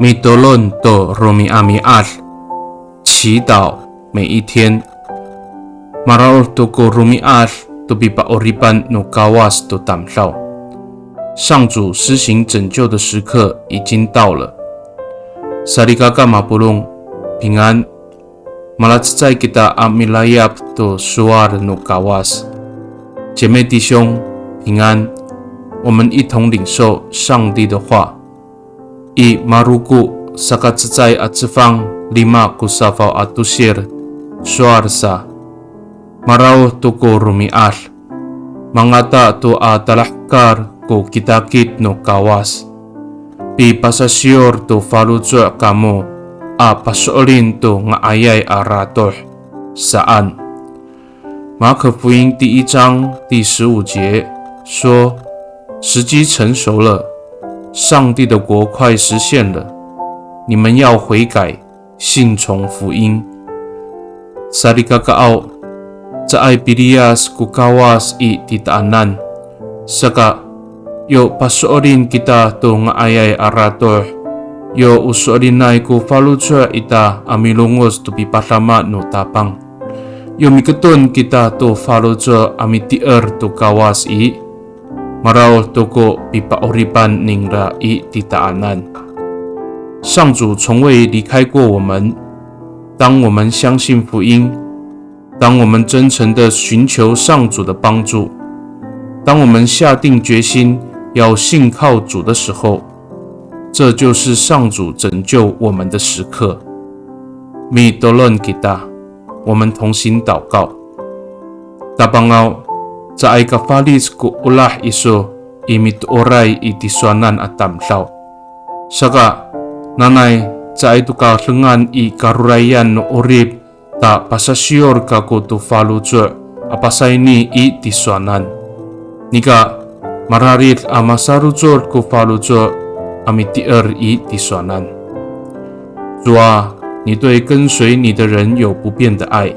米多伦多罗米阿米阿，祈祷每一天。马拉尔多过罗米阿都比巴奥利班努高瓦斯都đảm少。上主施行拯救的时刻已经到了。萨利嘎嘎马布隆平安。马拉兹在给他阿米拉亚都苏阿的努高瓦斯。姐妹弟兄平安。我们一同领受上帝的话。I maruku sakatsai atsifang lima kusafau atusir suarsa marau tuku rumiar mangata tu atalahkar ku kitakit no kawas pi pasasior tu falucu kamu a pasolin tu ngayay aratoh saan 马可福音第1章第15节说，时机成熟了，上帝的国快实现了，你们要悔改，信从福音。Sarikakaaw sa ay pilias kukawas I titaanan saka yo pasoorin kita to nga ayay arator yo usoorinay ku falutsua ita amilungos to pipatama no tapang yo miketon kita to falutsua amitier to kawas I Marau toko pipaoripan ningra I titaanan。上主从未离开过我们。当我们相信福音，当我们真诚地寻求上主的帮助，当我们下定决心要信靠主的时候，这就是上主拯救我们的时刻。Mi tolong kita， 我们同心祷告。Tabangao sa ay kafalis ku ulah iso imit oray itiswanan at tamsaw. Saka nanay sa ay tukasengan I karurayan no orib ta pasasyor ka ko tu falucu apasay ni itiswanan. Nika mararit amasarucur ku falucu amitier itiswanan. 主啊，你对跟随你的人有不变的爱。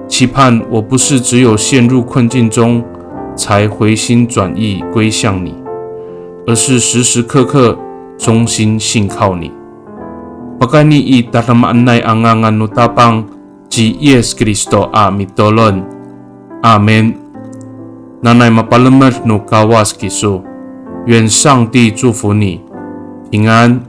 期盼我不是只有陷入困境中才回心转意归向你，而是时时刻刻忠心信靠你。Pagani I tatamaan angangan no tapang Ji Yes Kristo mitolon. Amen. Nanay mapalamat no kawas kiso. 愿上帝祝福你，平安。